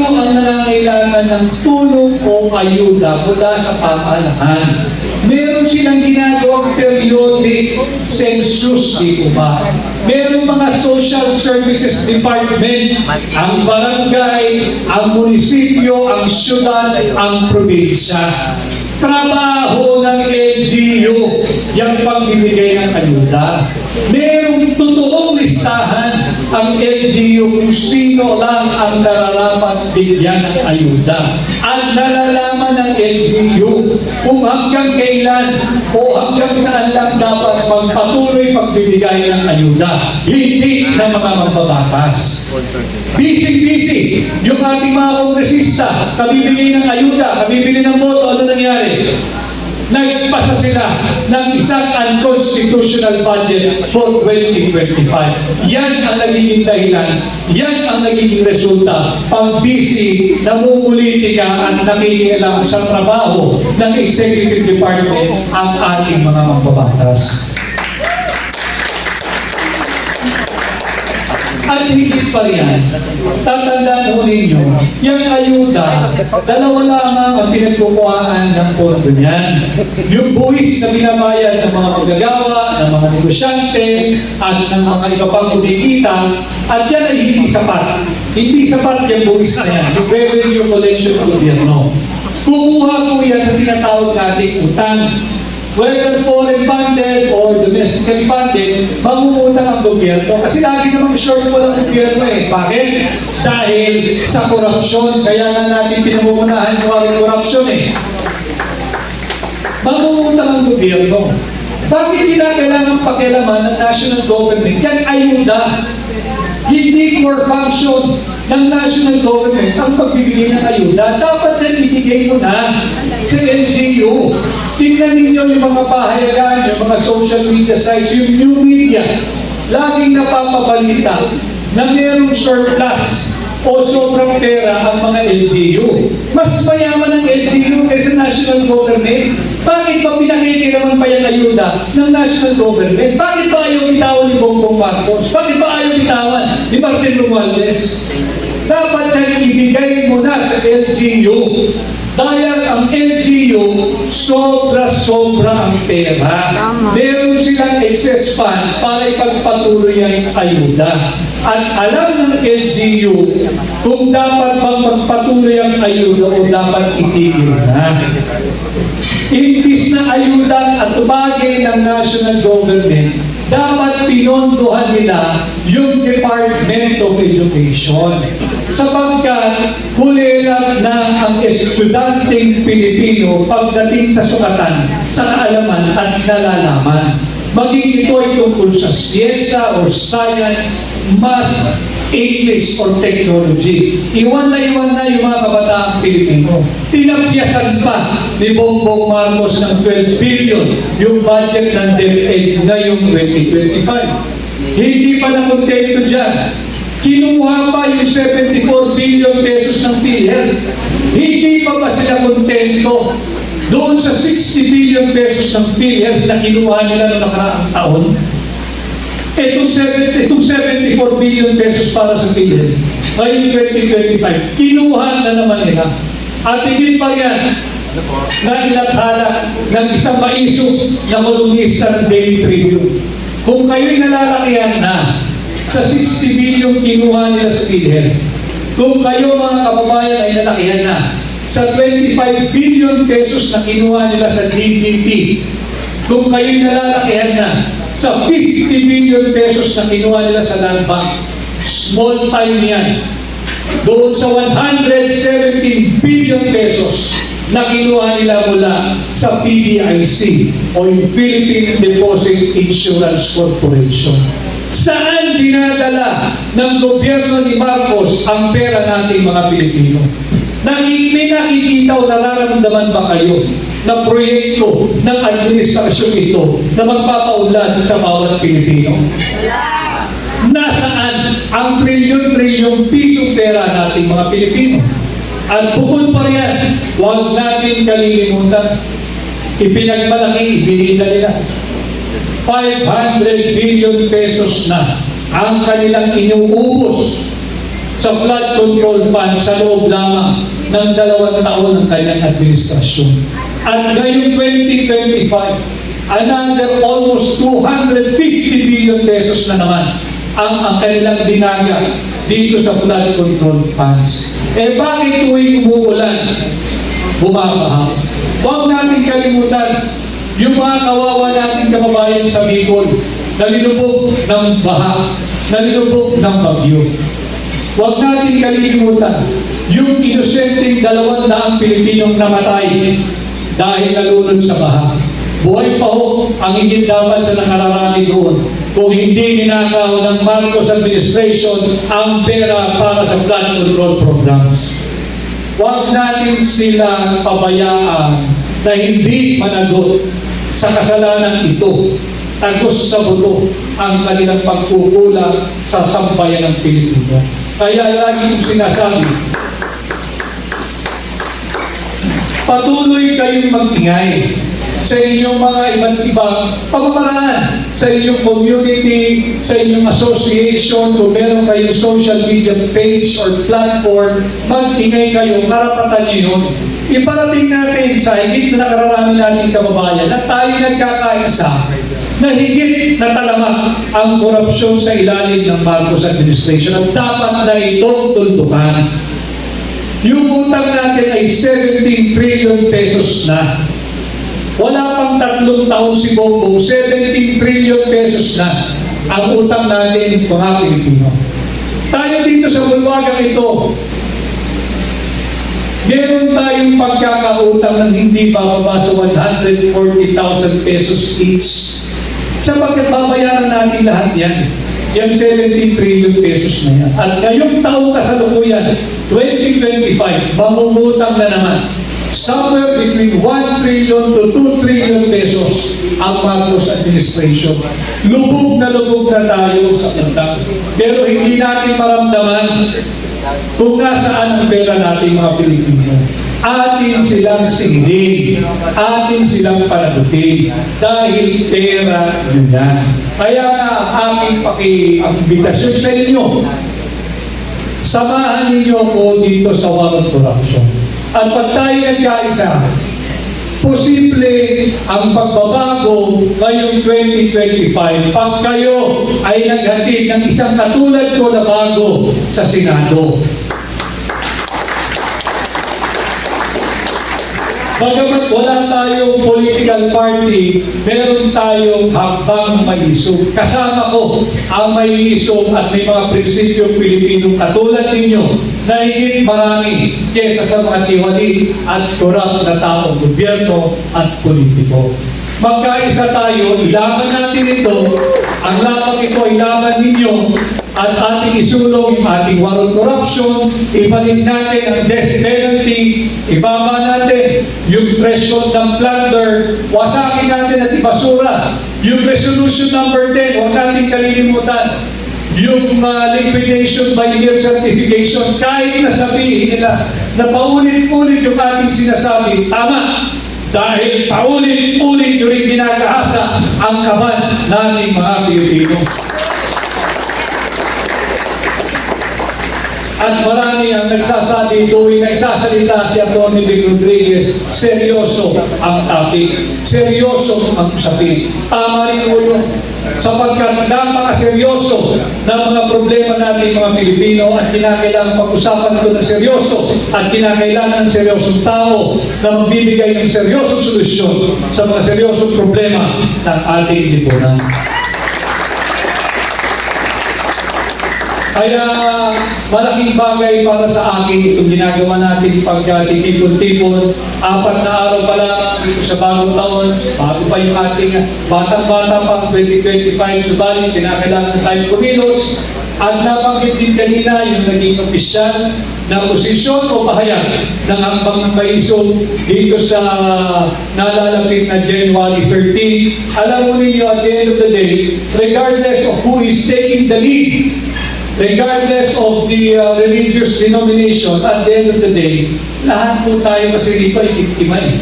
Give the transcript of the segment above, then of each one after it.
sino ang nangangailangan ng tulong o ayuda mula sa pamahalaan. Meron silang ginagawang periodic census, di po ba? Meron mga social services department, ang barangay, ang munisipyo, ang syudad, ang probinsya. Trabaho ng LGU yung pagbibigay ng ayuda. Merong totoong listahan ang LGU kung sino lang ang nararapat bigyan ng ayuda. At nalalaman ng LGU kung hanggang kailan o hanggang saan lang dapat magpatuloy pagbibigay ng ayuda. Hindi na mga mambabatas. Busy yung ating mga kongresista, kabibigay ng ayuda, kabibili ng boto, ano nangyari? Nagpasa sila ng isang unconstitutional budget for 2025. Yan ang nagiging dahilan, yan ang nagiging resulta pag busy, namumulitika at nakikialam sa trabaho ng Executive Department ang ating mga mambabatas. At higit pa riyan, tatandaan ho ninyo, yung ayuda, dalawa lamang ang pinagkukuhaan ng pondo niyan. Yung buwis na binabayad ng mga magagawa, ng mga negosyante, at ng mga iba pang kumikita, at yan ay hindi sapat. Hindi sapat yung buwis na yan, yung revenue collection ng gobyerno. Kumuha po yan sa tinatawag nating utang. Whether foreign funded or domestic funded, mangungutang ang gobyerno. Kasi lagi namang short po ng gobyerno eh. Bakit? Dahil sa korupsyon. Kaya nga natin pinamumunahan yung korupsyon eh. Mangungutang ang gobyerno. Bakit nila kailangan pakialaman ng national government? Yan ayuda. Hindi core function ng national government ang pagbibigay ng ayuda. Dapat yan ibigay mo na sa LGU. Tingnan ninyo yung mga pahayagan, yung mga social media sites, yung new media. Laging napapabalita na mayroong surplus o sobrang pera ang mga LGU. Mas mayaman ang LGU kaysa national government. Bakit ba pinakikilaman pa yung ayuda ng national government? Bakit ba ayaw bitawan ni Bongbong Marcos? Bakit ba ayaw bitawan ni Martin Romualdez? Dapat yan ibigay mo na sa LGU. Dahil ang LGU, sobra-sobra ang pera. Meron silang excess fund para ipagpatuloy ang ayuda. At alam ng LGU kung dapat bang magpatuloy ang ayuda o dapat itigil na. Imbis na ayuda at tubagay ng national government, dapat pinondohan nila yung Department of Education. Sapagkat kulilat na ang estudyanteng Pilipino pagdating sa sukatan, sa kaalaman at nalalaman. Maging ito ay tungkol sa siyensya or science, math, English or technology. Iwan na yung mga kabataang Pilipino. Tinapyasan pa ni Bongbong Marcos ng 12 billion yung budget ng DepEd ngayong 2025. Hindi pa nakontento dyan. Kinuha pa yung 74 billion pesos ng PhilHealth. Hindi pa ba sila kontento doon sa 60 billion pesos ng PhilHealth na kinuha nila noong nakaraang taon? Itong 74 billion pesos para sa PhilHealth, ngayong 2025, kinuha na naman nila. At hindi pa yan na ilathala ng isang maiso na kolumnista ng Daily Tribune. Kung kayo'y nalalakihan na sa 60 billion kinuha nila sa PhilHealth, kung kayo mga kababayan ay nalakihan na sa 25 billion pesos na kinuha nila sa DBP, kung kayo'y nalalakihan na sa 50 billion pesos na kinuha nila sa Land Bank, small time yan. Doon sa 117 billion pesos na kinuha nila mula sa PDIC o yung Philippine Deposit Insurance Corporation. Saan dinadala ng gobyerno ni Marcos ang pera nating mga Pilipino? May nakikita o nararamdaman ba kayo na proyekto ng administrasyon ito na magpapaunlad sa bawat Pilipino? Nasaan ang trilyon-trilyong pisong pera nating mga Pilipino? At bukod pa riyan, huwag natin kalilimutan, ipinagmalaki, ibinida nila 500 billion pesos na ang kanilang inuubos sa flood control fund sa loob lamang ng 2 taon ng kanyang administrasyon. At ngayong 2025, another almost 250 billion pesos na naman ang kanilang dinaga dito sa flood control funds. Eh bakit tuwing umuulan, bumabaha? Huwag natin kalimutan yung mga kawawa nating kababayan sa Bicol, nalilubog ng baha, nalilubog ng bagyo. Huwag natin kalimutan yung inosenteng 200 Pilipinong namatay dahil nalunod sa baha. Buhay pa ho ang higit dapat sa nakararami doon kung hindi ninakaw ng Marcos administration ang pera para sa flood control programs. Huwag natin sila pabayaan na hindi managot sa kasalanan ito. Tagos sa buto ang kanilang pagkukulang sa sambayan ng Pilipino. Kaya lagi kong sinasabi, patuloy kayong mag-ingay sa inyong mga iba't ibang pamamaraan, sa inyong community, sa inyong association, kung meron kayong social media page or platform, mag-ingay kayo, karapatan nyo yun. Iparating natin sa higit na nakararami nating kababayan na tayo nagkakaisa na higit na talamak ang korupsyon sa ilalim ng Marcos administration at dapat na itong tuldukan. Yung utang natin ay 17 trillion pesos na. Wala pang 3 taon si Bongbong, 17 trillion pesos na ang utang natin mga Pilipino. Tayo dito sa bulwagang ito, meron tayong pagkakautang ng hindi bababa sa 140,000 pesos each. Sapagkat babayaran natin lahat yan. Yung 17 trillion pesos na yan. At ngayong taong kasalukuyan, 2025, mamumutang na naman. Somewhere between 1 trillion to 2 trillion pesos ang Marcos administration. Lubog na tayo sa utang. Pero hindi natin maramdaman kung nasaan ang pera natin mga Pilipino. Atin silang singilin, atin silang panagutin, dahil pera yun yan. Kaya ang aking paki-ambitasyon sa inyo, samahan ninyo po dito sa war on corruption. At pag tayo nagkaisa, posible ang pagbabago ngayong 2025 pag kayo ay naghatid ng isang katulad ko na bago sa Senado. Bagamat wala tayong political party, meron tayong hakbang maiisog. Kasama ko ang maiisog at may mga prinsipyong Pilipinong katulad ninyo na higit marami kesa sa mga tiwali at korap na taong gobyerno at politiko. Magkaisa tayo, ilaban natin ito. Ang laban ito ay laban ninyo at ating isulong yung ating war on corruption, ibalik natin ang death penalty, ibaba natin yung threshold ng plunder, wasakin natin at ibasura. Yung resolution number 10, huwag natin kalilimutan. Yung liquidation by mere certification, kahit na sabihin nila na paulit-ulit yung ating sinasabi, tama. Dahil paulit-ulit yung rin ginagahasa ang kaban nating mga Pilipino. At marami ang nagsasabi tuwing nagsasalita si Atty. Vic Rodriguez, seryoso ang topic, seryoso ang usapin. Tama rin po yun, sapagkat napaka-seryoso ng mga problema natin mga Pilipino at kinakailangan pag-usapan ito ng seryoso at kinakailangan ng seryosong tao na magbibigay ng seryosong solusyon sa mga seryosong problema ng ating lipunan. Kaya malaking bagay para sa akin itong ginagawa natin pagtitipon-tipon. 4 na araw pa lamang dito sa bagong taon, bago pa yung ating batang-bata pang 2025, subalit kinakailangan tayo kumilos. At nabanggit din kanina yung naging opisyal na posisyon o pahayag ng hakbang ng paisog dito sa nalalapit na January 13. Alam mo ninyo, at the end of the day, regardless of who is taking the lead, regardless of the religious denomination, at the end of the day, lahat po tayo kasi dito ay biktima eh.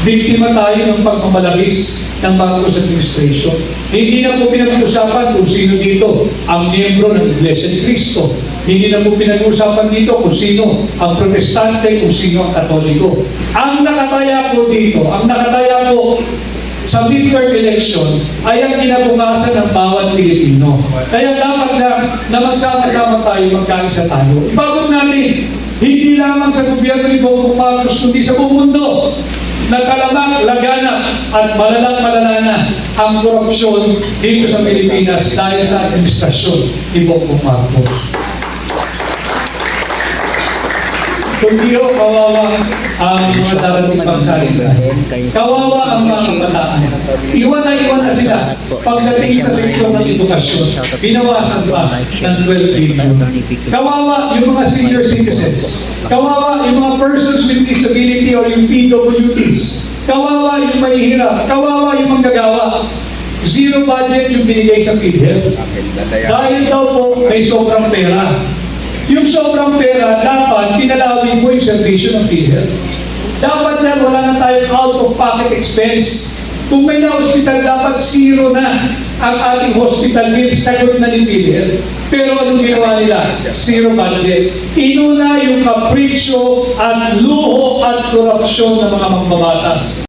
Biktima tayo ng pagmamalabis ng Marcos administration. Hindi na po pinag-usapan kung sino dito ang miyembro ng Iglesia ni Cristo. Hindi na po pinag-uusapan dito kung sino ang protestante, kung sino ang katoliko. Ang nakataya po dito, ang nakataya po sa midterm election ay ang kinabukasan ng bawat Pilipino. Kaya dapat na magsama-sama tayo, magkaisa tayo. Ibabot natin, hindi lamang sa gobyerno ni Bongbong Marcos, kundi sa buong mundo, nagkalamak, laganap, at malala na ang korupsyon dito sa Pilipinas dahil sa administrasyon ni Bongbong Marcos. Kundi kawawa ang mga darating pagsalita. Kawawa ang mga kabataan. Iwan na sila pagdating sa seksyon ng edukasyon. Binawasan pa ng 12 billion. Kawawa yung mga senior citizens. Kawawa yung mga persons with disability or yung PWDs. Kawawa yung mahihirap. Kawawa yung manggagawa. Zero budget yung binigay sa PhilHealth. Dahil daw po may sobrang pera. Yung sobrang pera, dapat pinalawin mo yung servisyo ng PhilHealth. Dapat yan, wala na tayong out-of-pocket expense. Kung may na-hospital, dapat zero na ang ating hospital bill, sagot na ni PhilHealth. Pero anong ginawa nila? Zero budget. Inuna yung kapritsyo at luho at korupsyon ng mga mambabatas.